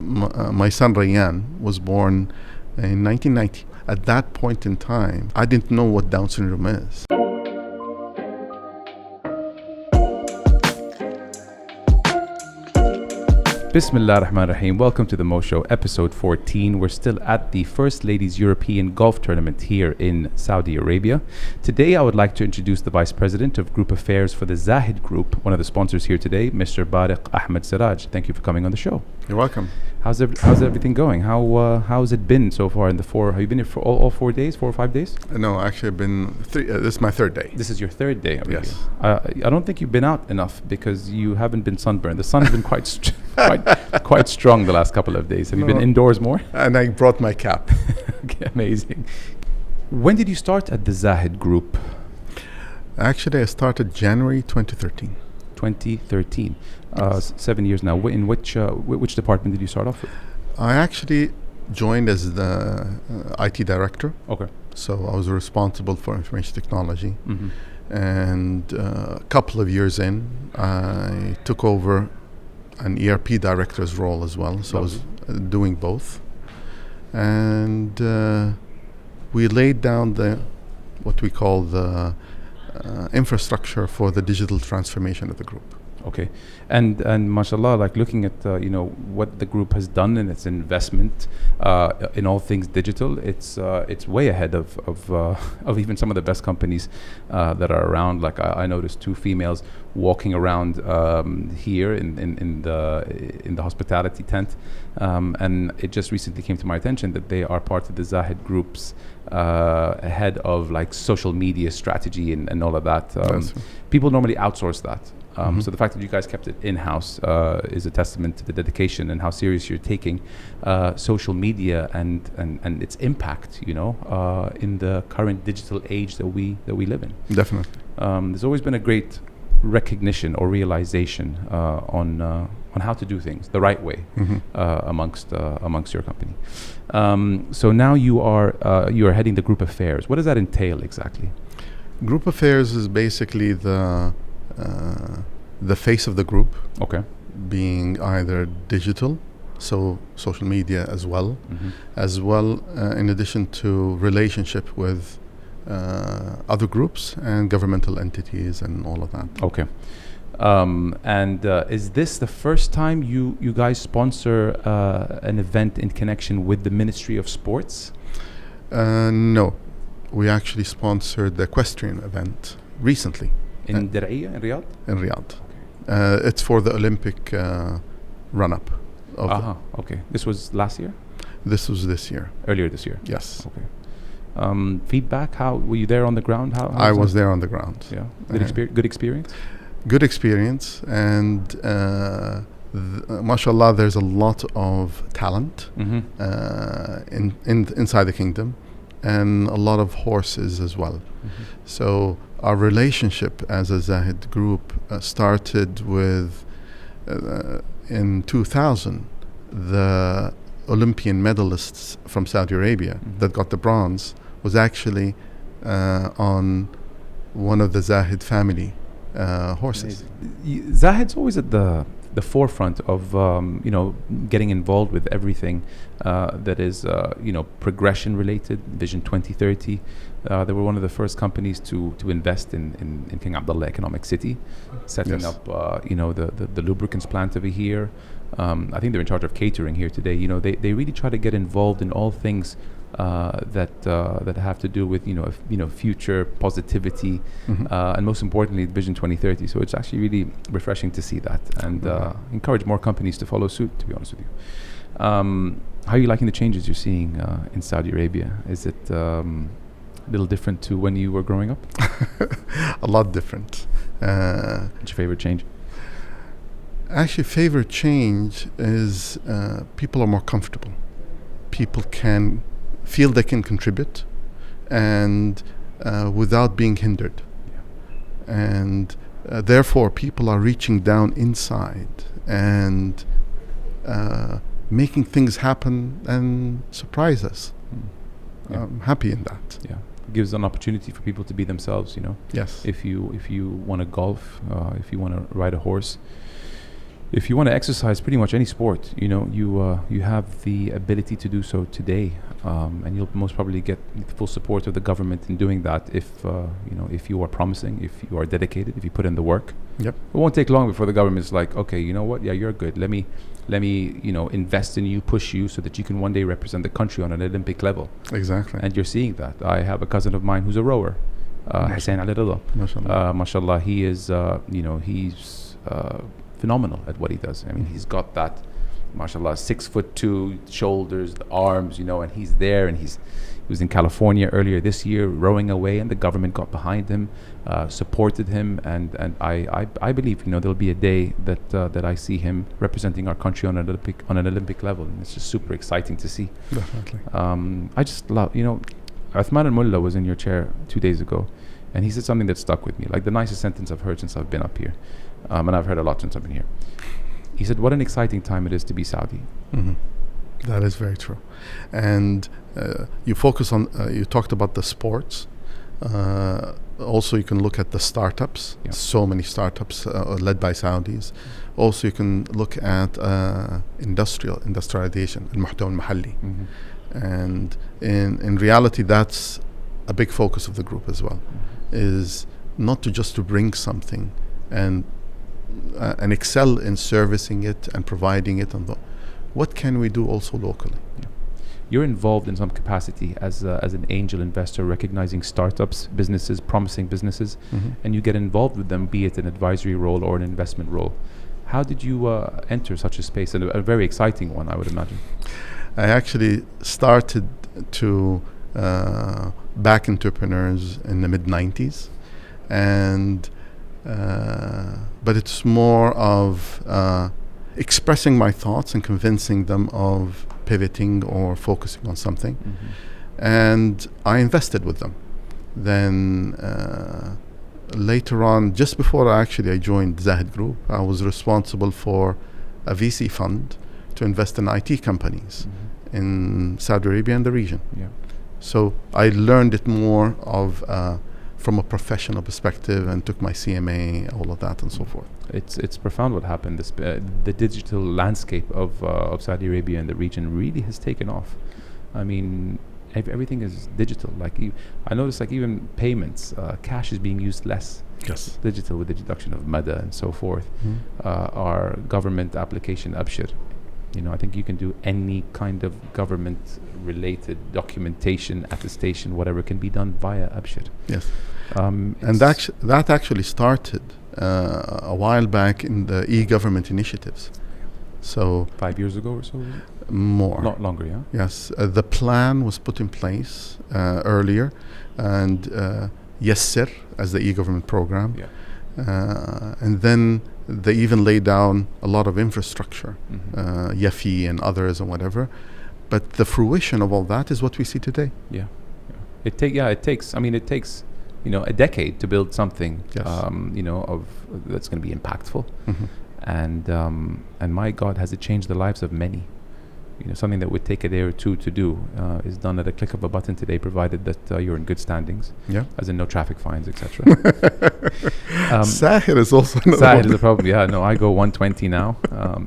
my son Rayyan was born in 1990. At that point in time, I didn't know what Down syndrome is. Bismillah ar-Rahman ar-Rahim. Welcome to the Mo Show, episode 14. We're still at the First Ladies European Golf Tournament here in Saudi Arabia. Today, I would like to introduce the Vice President of Group Affairs for the Zahid Group, one of the sponsors here today, Mr. Bariq Ahmed Siraj. Thank you for coming on the show. You're welcome. How's everything going? How's it been so far in the four? Have you been here for all 4 days, 4 or 5 days? No, actually, I've been this is my third day. This is your third day. Yes. I don't think you've been out enough because you haven't been sunburned. The sun has been quite strong the last couple of days. Have you been indoors more? And I brought my cap. Okay, amazing. When did you start at the Zahid Group? Actually, I started January 2013. 2013. Yes. 7 years now. In which department did you start off with? I actually joined as the IT director. Okay. So I was responsible for information technology. Mm-hmm. And a couple of years in, I took over an ERP director's role as well. So I was doing both. And we laid down what we call the infrastructure for the digital transformation of the group. Okay, and mashallah, like looking at what the group has done in its investment in all things digital, it's way ahead of even some of the best companies that are around. Like I noticed 2 females walking around here in the hospitality tent, and it just recently came to my attention that they are part of the Zahid Group's head of like social media strategy and all of that. People normally outsource that. So the fact that you guys kept it in-house is a testament to the dedication and how serious you're taking social media and its impact, in the current digital age that we live in. Definitely. There's always been a great recognition or realization on how to do things the right way amongst your company. So now you are heading the group affairs. What does that entail exactly? Group affairs is basically the face of the group. Okay. Being either digital, so social media as well, in addition to relationship with other groups and governmental entities and all of that. Okay. And is this the first time you guys sponsor an event in connection with the Ministry of Sports? No. We actually sponsored the equestrian event recently. In Damery, in Riyadh? In Riyadh. Okay. It's for the Olympic run-up. Okay. This was last year? This was this year. Earlier this year? Yes. Okay. Feedback, how were you there on the ground? How I was there on the ground. Yeah. Good experience? Good experience. And mashallah, there's a lot of talent inside the kingdom, and a lot of horses as well. So our relationship as a Zahid Group started with in 2000, the Olympian medalists from Saudi Arabia that got the bronze was actually on one of the Zahid family horses. Zahid's always at the forefront of getting involved with everything that is progression related. Vision 2030. They were one of the first companies to invest in King Abdullah Economic City, setting up the lubricants plant over here. I think they're in charge of catering here today. They really try to get involved in all things that have to do with future positivity, and most importantly Vision 2030. So it's actually really refreshing to see that, and encourage more companies to follow suit, to be honest with you. How are you liking the changes you're seeing in Saudi Arabia? Is it a little different to when you were growing up? A lot different. What's your favorite change? Actually, favorite change is people are more comfortable. People can feel they can contribute, and without being hindered. And therefore, people are reaching down inside and making things happen and surprise us. I'm happy in that. Yeah, it gives an opportunity for people to be themselves. Yes. If you want to golf, if you want to ride a horse, if you want to exercise pretty much any sport, you have the ability to do so today, and you'll most probably get the full support of the government in doing that if you are promising, if you are dedicated, if you put in the work. Yep. It won't take long before the government's like, okay, you know what? Yeah, you're good. Let me invest in you, push you, so that you can one day represent the country on an Olympic level. Exactly. And you're seeing that. I have a cousin of mine who's a rower, Hussein mashallah. He is, he's phenomenal at what he does. I mean, he's got that, mashallah, 6'2" shoulders, the arms, and he's there, and he was in California earlier this year rowing away, and the government got behind him, supported him, and I believe there'll be a day that I see him representing our country on an Olympic level, and it's just super exciting to see. Definitely. I just love, Uthman al-Mullah was in your chair 2 days ago, and he said something that stuck with me, like the nicest sentence I've heard since I've been up here. And I've heard a lot since I've been here. He said, what an exciting time it is to be Saudi. Mm-hmm. That is very true. And you focus on, you talked about the sports. Also, you can look at the startups. Yeah. So many startups led by Saudis. Also, you can look at industrialization, المحتوى المحلي. Mm-hmm. And in reality, that's a big focus of the group as well, is not to bring something and excel in servicing it and providing it. What can we do also locally? Yeah. You're involved in some capacity as an angel investor, recognizing startups, businesses, promising businesses, and you get involved with them, be it an advisory role or an investment role. How did you enter such a space, and a very exciting one, I would imagine? I actually started to back entrepreneurs in the mid-90s, and but it's more of expressing my thoughts and convincing them of pivoting or focusing on something. And I invested with them. Then later on, just before I joined Zahid Group, I was responsible for a VC fund to invest in IT companies in Saudi Arabia and the region. Yeah. So I learned it more of from a professional perspective, and took my CMA, all of that and so forth. It's profound what happened. The digital landscape of Saudi Arabia and the region really has taken off. I mean, everything is digital. I noticed, even payments, cash is being used less. Yes. Digital, with the introduction of MADA and so forth. Our government application, Abshir. I think you can do any kind of government-related documentation, attestation, whatever, can be done via Abshir. Yes. And that actually started a while back in the e-government initiatives. So 5 years ago or so? More. Not longer, yeah? Yes. The plan was put in place earlier, and Yassir as the e-government program. Yeah. And then they even laid down a lot of infrastructure, Yafi and others and whatever. But the fruition of all that is what we see today. Yeah. It takes a decade to build something, Yes. That's going to be impactful. And my God, has it changed the lives of many. Something that would take a day or two to do is done at a click of a button today, provided that you're in good standings. Yeah. As in no traffic fines, etc. Sahir is also another Sahir is a problem. Yeah, no, I go 120 now,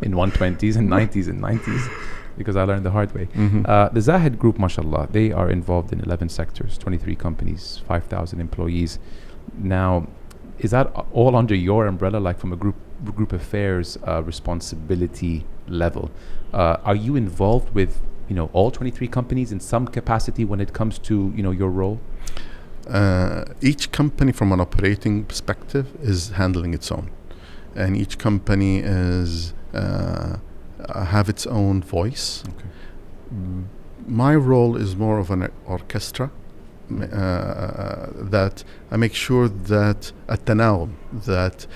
in 120s and 90s, because I learned the hard way. The Zahid Group, mashallah, they are involved in 11 sectors, 23 companies, 5,000 employees. Now, is that all under your umbrella, from a group affairs responsibility level? Are you involved with all 23 companies in some capacity when it comes to your role? Each company, from an operating perspective, is handling its own, and each company is have its own voice. Okay. My role is more of an orchestra, that I make sure that that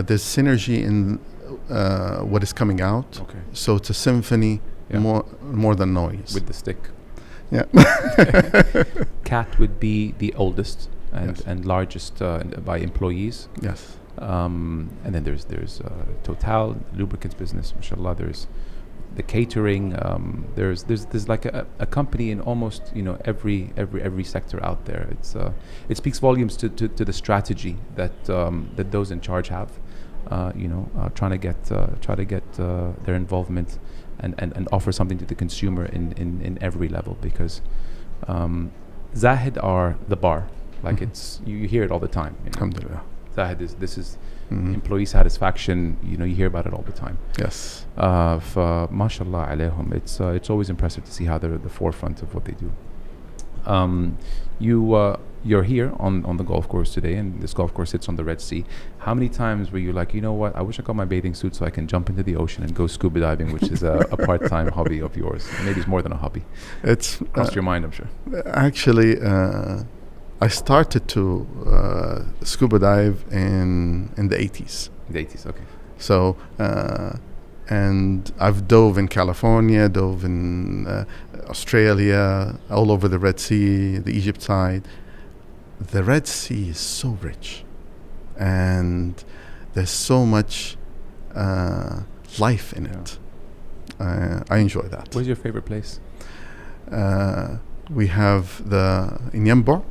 there's synergy in what is coming out. Okay. So it's a symphony, Yeah. more than noise. With the stick. Yeah. Cat would be the oldest Yes. and largest by employees. Yes. And then there's Total lubricants business, mashallah. There's the catering. There's like a company in almost every sector out there. It speaks volumes to the strategy that those in charge have. trying to get their involvement and offer something to the consumer in every level, because Zahid are the bar. Like it's you hear it all the time. Alhamdulillah. Zahid is employee satisfaction. You hear about it all the time. Yes. MashaAllah alayhum. It's always impressive to see how they're at the forefront of what they do. You're here on the golf course today, and this golf course sits on the Red Sea. How many times were you like, you know what, I wish I got my bathing suit so I can jump into the ocean and go scuba diving, which is a part-time hobby of yours? Maybe it's more than a hobby. It's crossed your mind, I'm sure. Actually, I started to scuba dive in the 80s. The 80s, okay. So, and I've dove in California, dove in Australia, all over the Red Sea, the Egypt side. The Red Sea is so rich, and there's so much life in it. I enjoy that. Where's your favorite place? We have in Yambo,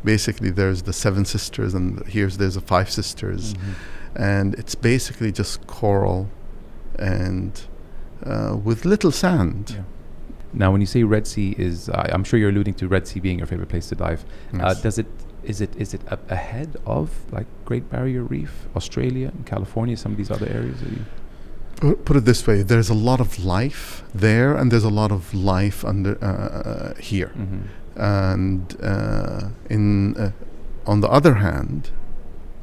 basically there's the Seven Sisters, and there's the Five Sisters, and it's basically just coral and with little sand. Yeah. Now, when you say Red Sea I'm sure you're alluding to Red Sea being your favorite place to dive. Yes. Is it ahead of like Great Barrier Reef, Australia, and California, some of these other areas that you? Put it this way: there's a lot of life there, and there's a lot of life under here. And on the other hand,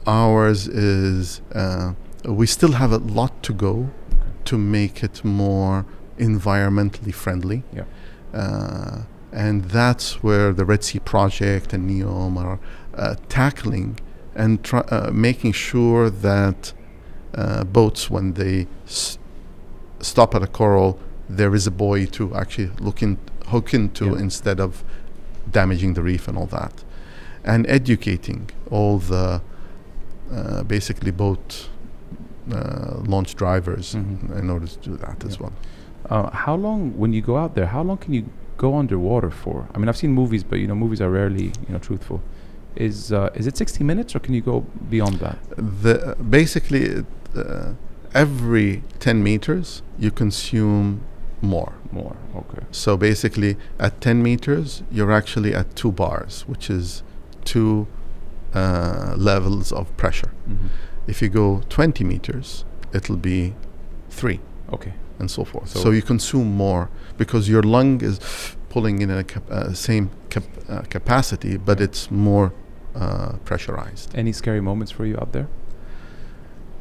ours is we still have a lot to go to make it more environmentally friendly. Yeah. And that's where the Red Sea Project and NEOM are tackling and making sure that boats, when they stop at a coral, there is a buoy to actually hook into, instead of damaging the reef and all that. And educating all the basically boat launch drivers in order to do that as well. How long, when you go out there, how long can you go underwater for? I mean, I've seen movies, but movies are rarely truthful. Is it 60 minutes, or can you go beyond that? Basically, every 10 meters you consume more. Okay. So basically, at 10 meters you're actually at 2 bars, which is 2 levels of pressure. If you go 20 meters, it'll be 3. Okay. And so forth. So you consume more because your lung is pulling in a same capacity, but it's more pressurized. Any scary moments for you out there?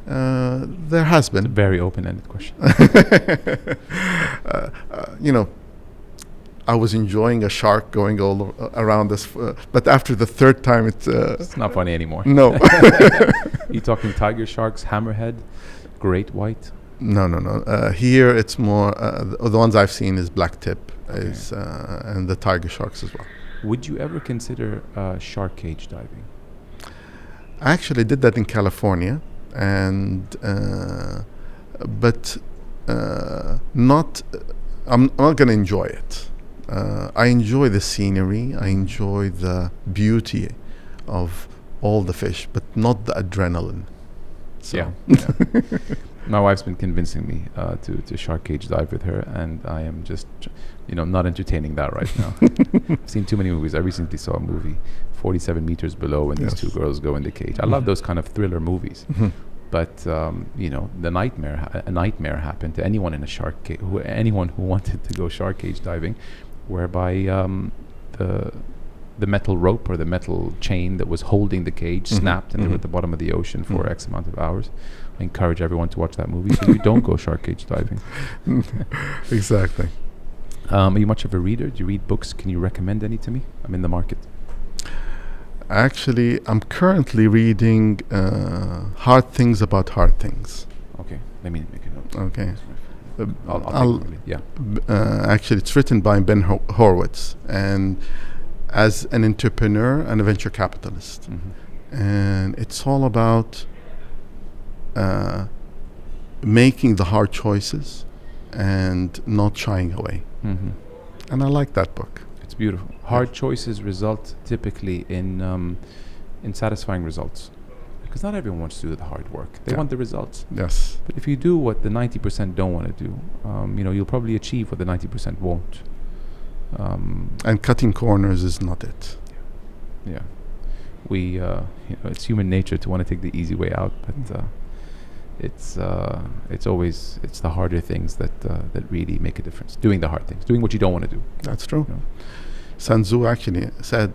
There has been. It's a very open-ended question. I was enjoying a shark going all around us, but after the 3rd time, it's not funny anymore. No. You talking tiger sharks, hammerhead, great white? No. Here it's more the ones I've seen is black tip, and the tiger sharks as well. Would you ever consider shark cage diving? I actually did that in California, and but not. I'm not going to enjoy it. I enjoy the scenery. I enjoy the beauty of all the fish, but not the adrenaline. So. Yeah. My wife's been convincing me to shark cage dive with her, and I am just, not entertaining that right now. I've seen too many movies. I recently saw a movie, 47 meters below, and these 2 girls go in the cage. I love those kind of thriller movies. But the a nightmare happened to anyone in a shark cage, anyone who wanted to go shark cage diving, whereby the metal rope or the metal chain that was holding the cage snapped, and they were at the bottom of the ocean for X amount of hours. I encourage everyone to watch that movie so you don't go shark cage diving. Exactly. Are you much of a reader? Do you read books? Can you recommend any to me? I'm in the market. Actually, I'm currently reading Hard Things About Hard Things. Okay, let me make a note. Okay. Yeah. Actually, it's written by Ben Horowitz, and as an entrepreneur and a venture capitalist. And it's all about making the hard choices and not shying away. And I like that book. It's beautiful. Hard choices result typically in satisfying results. because not everyone wants to do the hard work. They want the results. Yes. But if you do what the 90% don't want to do, you'll probably achieve what the 90% won't. And cutting corners is not it. Yeah. We, it's human nature to want to take the easy way out, but it's the harder things that really make a difference. Doing the hard things, doing what you don't want to do. That's true. Sun Tzu actually said,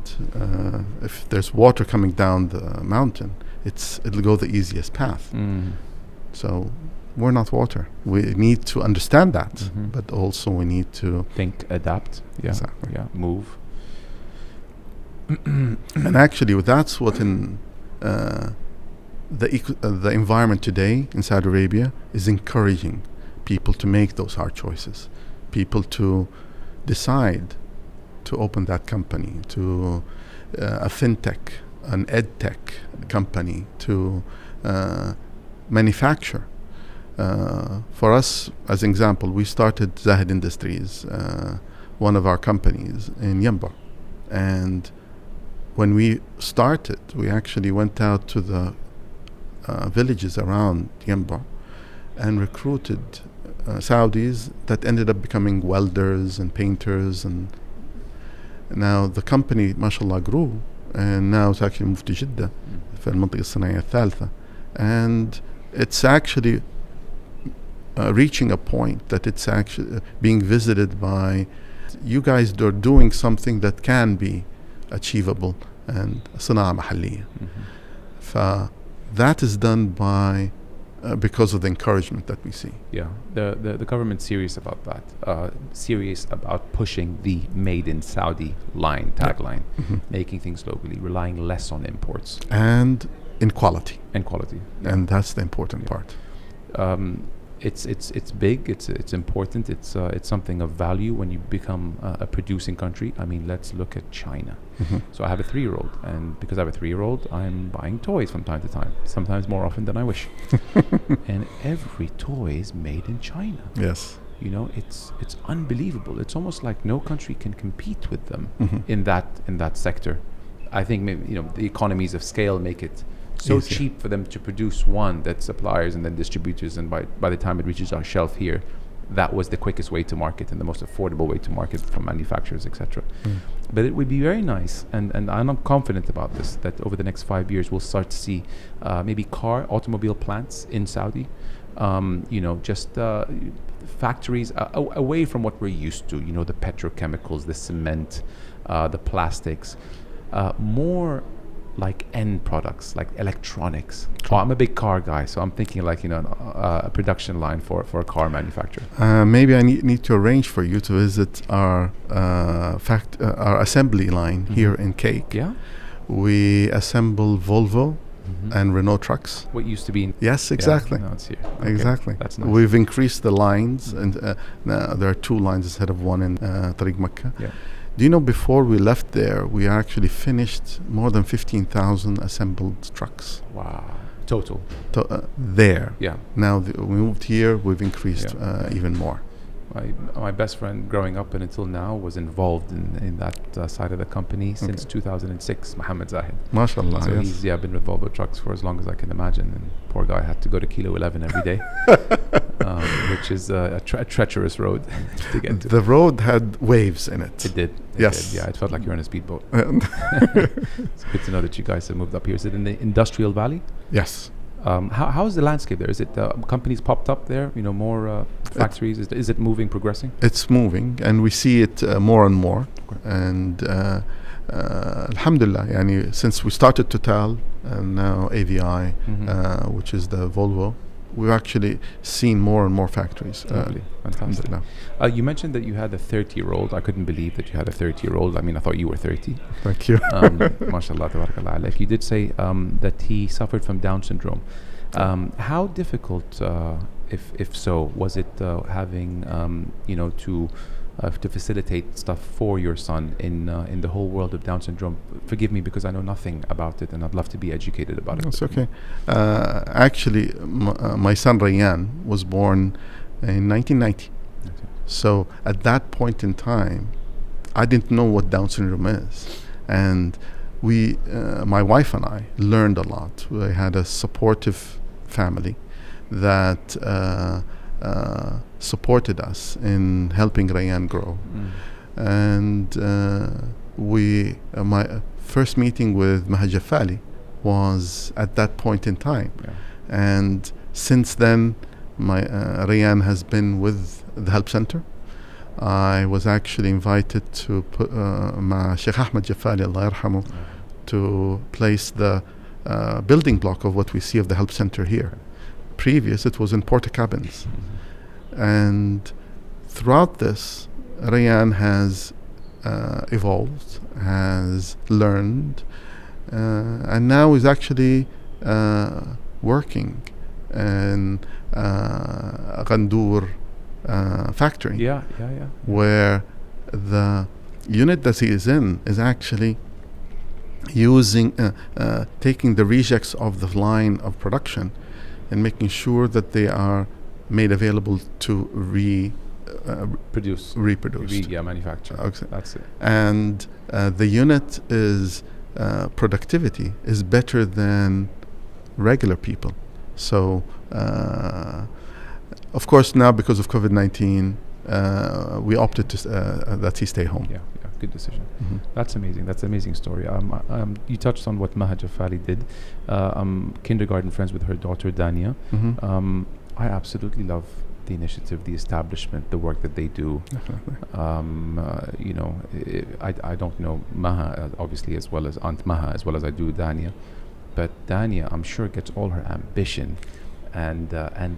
if there's water coming down the mountain, it'll go the easiest path. So we're not water. We need to understand that, but also we need to think, adapt. Yeah, exactly. Yeah, move. And actually, that's what in the environment today in Saudi Arabia is encouraging people to make those hard choices, people to decide to open that company, to a fintech, an edtech company, to manufacture. For us, as an example, we started Zahid Industries, one of our companies in Yanbu. And when we started, we actually went out to the villages around Yanbu and recruited Saudis that ended up becoming welders and painters, and now the company mashallah grew, and now it's actually moved to Jeddah في المنطقة الصناعية الثالثة, and it's actually reaching a point that it's actually being visited by you guys. They're doing something that can be achievable and صناعة محلية. That is done by because of the encouragement that we see. Yeah, the government's serious about that. Serious about pushing the made in Saudi tagline, making things locally, relying less on imports and in quality. Yeah. And that's the important part. It's big. It's important. It's something of value when you become a producing country. I mean, let's look at China. So I have a 3-year-old, and because I have a 3-year-old, I'm buying toys from time to time. Sometimes more often than I wish. And every toy is made in China. Yes. It's unbelievable. It's almost like no country can compete with them in that sector. I think maybe the economies of scale make it so easier. Cheap for them to produce one that suppliers and then distributors, and by the time it reaches our shelf here, that was the quickest way to market and the most affordable way to market from manufacturers, etc. But it would be very nice, and I'm confident about this, that over the next 5 years we'll start to see maybe automobile plants in Saudi, just factories away from what we're used to, the petrochemicals, the cement, the plastics, more like end products, like electronics. I'm a big car guy, so I'm thinking like a production line for a car manufacturer. Maybe I need to arrange for you to visit our our assembly line here in Cake. Yeah, we assemble Volvo and Renault trucks. What used to be in yes, exactly. Yeah, now it's here. Okay. Exactly. That's nice. We've increased the lines, and now there are 2 lines instead of 1 in Tariq Makkah. Yeah. Do you know, before we left there, we actually finished more than 15,000 assembled trucks. Wow. Total. There. Yeah. Now we moved here, we've increased even more. My best friend growing up and until now was involved in that side of the company since 2006, Mohammed Zahid. MashaAllah, so yes. He's been with Volvo trucks for as long as I can imagine, and poor guy had to go to Kilo 11 every day, which is a treacherous road to get to. The road had waves in it. It did. Yes. Yeah, it felt like you're on a speedboat. It's good to know that you guys have moved up here. Is it in the Industrial Valley? Yes. How is the landscape there? Is it companies popped up there? More factories? Is it moving, progressing? It's moving, and we see it more and more. Okay. And alhamdulillah, since we started Total and now AVI, which is the Volvo, we've actually seen more and more factories. Fantastic. You mentioned that you had a 30-year-old. I couldn't believe that you had a 30-year-old. I mean, I thought you were 30. Thank you. MashaAllah, tabarakallah alayk. You did say that he suffered from Down syndrome. How difficult, if so, was it having, to facilitate stuff for your son in the whole world of Down syndrome? Forgive me because I know nothing about it, and I'd love to be educated about it. That's okay. Actually, my son Rayyan was born in 1990. Okay. So at that point in time, I didn't know what Down syndrome is, and my wife and I learned a lot. We had a supportive family that supported us in helping Rayan grow. And my first meeting with Maha Jafali was at that point in time. Yeah. And since then, Rayan has been with the help center. I was actually invited to put Sheikh Ahmed Jafali, Allah yarhamu, to place the building block of what we see of the help center here. Previous, it was in porta cabins. And throughout this, Rayan has evolved, has learned, and now is actually working in Ghandour factory. Yeah. Where the unit that he is in is actually using, taking the rejects of the line of production and making sure that they are made available to reproduce. Manufacture. Okay. That's it. And the unit is productivity is better than regular people. So, of course, now because of COVID-19, we opted that he stay home. Yeah, good decision. That's amazing. That's an amazing story. You touched on what Maha Jafali did. I'm kindergarten friends with her daughter Dania. I absolutely love the initiative, the establishment, the work that they do. Definitely. I don't know Maha obviously as well as Aunt Maha as well as I do Dania, but Dania I'm sure gets all her ambition and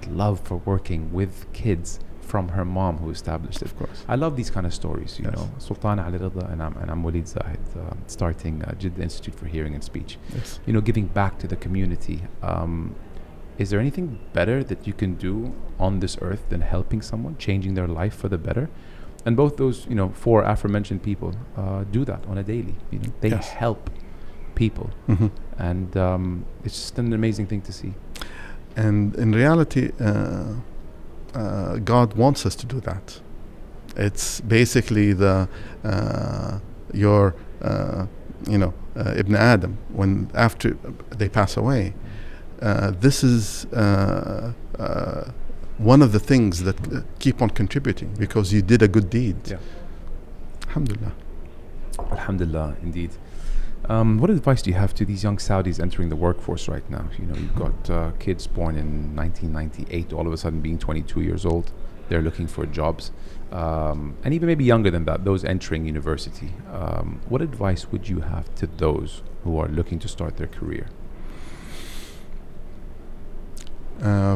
love for working with kids from her mom who established it. Of course. I love these kind of stories, you know. Sultan Ali Rida and I'm Walid Zahid, starting Jeddah Institute for Hearing and Speech. Yes. You know, giving back to the community. Is there anything better that you can do on this earth than helping someone, changing their life for the better? And both those, you know, four aforementioned people do that on a daily. You know, they help people, and it's just an amazing thing to see. And in reality, God wants us to do that. It's basically your Ibn Adam, when after they pass away. This is one of the things that keep on contributing because you did a good deed. Yeah. Alhamdulillah. Alhamdulillah, indeed. What advice do you have to these young Saudis entering the workforce right now? You know, you've got kids born in 1998, all of a sudden being 22 years old. They're looking for jobs. And even maybe younger than that, those entering university. What advice would you have to those who are looking to start their career?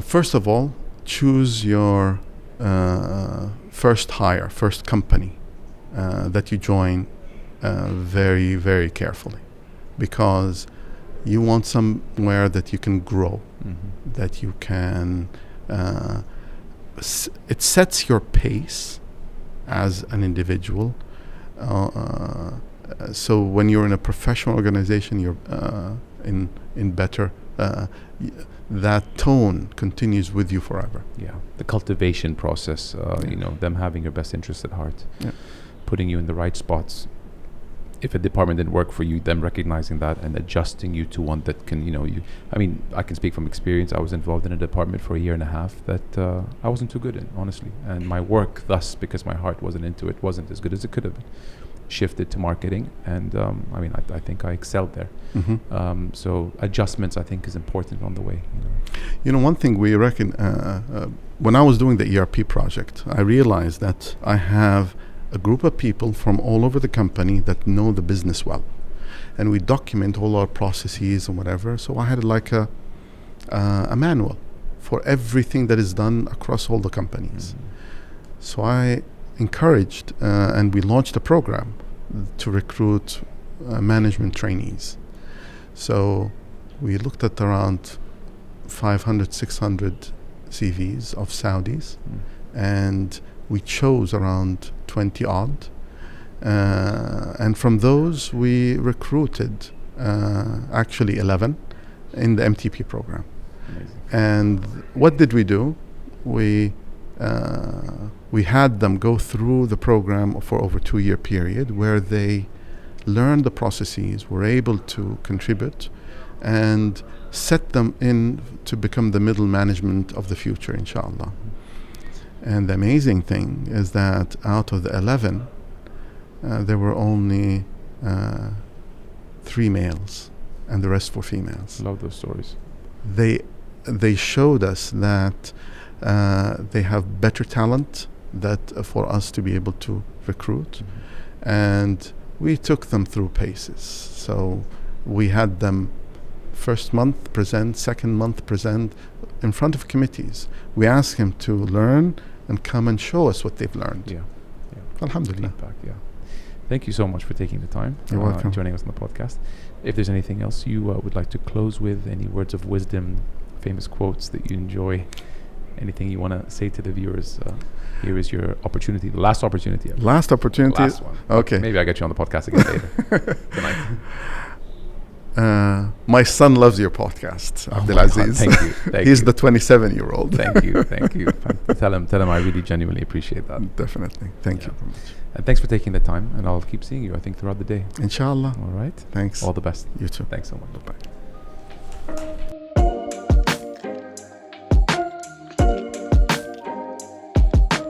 First of all, choose your first hire, first company that you join very, very carefully, because you want somewhere that you can grow, that you can, it sets your pace as an individual. So when you're in a professional organization, you're in better, that tone continues with you forever. Yeah, the cultivation process, you know, them having your best interests at heart, putting you in the right spots. If a department didn't work for you, them recognizing that and adjusting you to one that can, you know, I mean, I can speak from experience. I was involved in a department for a year and a half that I wasn't too good in, honestly. And my work, thus, because my heart wasn't into it, wasn't as good as it could have been. Shifted to marketing, and I mean, I think I excelled there. So adjustments, I think, is important on the way. You know, one thing we reckon, when I was doing the ERP project, I realized that I have a group of people from all over the company that know the business well, and we document all our processes and whatever. So I had like a manual for everything that is done across all the companies. So I encouraged and we launched a program to recruit management trainees. So we looked at around 500, 600 CVs of Saudis, and we chose around 20 odd, and from those we recruited actually 11 in the MTP program. Amazing. And what did we do? We had them go through the program for over 2-year period, where they learned the processes, were able to contribute, and set them in to become the middle management of the future, inshallah. And the amazing thing is that out of the 11, there were only 3 males, and the rest were females. Love those stories. They showed us that they have better talent that for us to be able to recruit, and we took them through paces. So we had them first month present, second month present in front of committees. We asked them to learn and come and show us what they've learned. Yeah. Alhamdulillah. Feedback, yeah. Thank you so much for taking the time. You're welcome. Joining us on the podcast. If there's anything else you would like to close with, any words of wisdom, famous quotes that you enjoy, anything you want to say to the viewers, here is your opportunity, the last opportunity. Last opportunity? Last one. Okay. Maybe I'll get you on the podcast again later tonight. My son loves your podcast, Oh Abdulaziz. Thank you. He's the 27-year-old. Thank you. Tell him I really genuinely appreciate that. Definitely. Thank you very much. And thanks for taking the time, and I'll keep seeing you, I think, throughout the day. Inshallah. All right. Thanks. All the best. You too. Thanks so much. Bye-bye.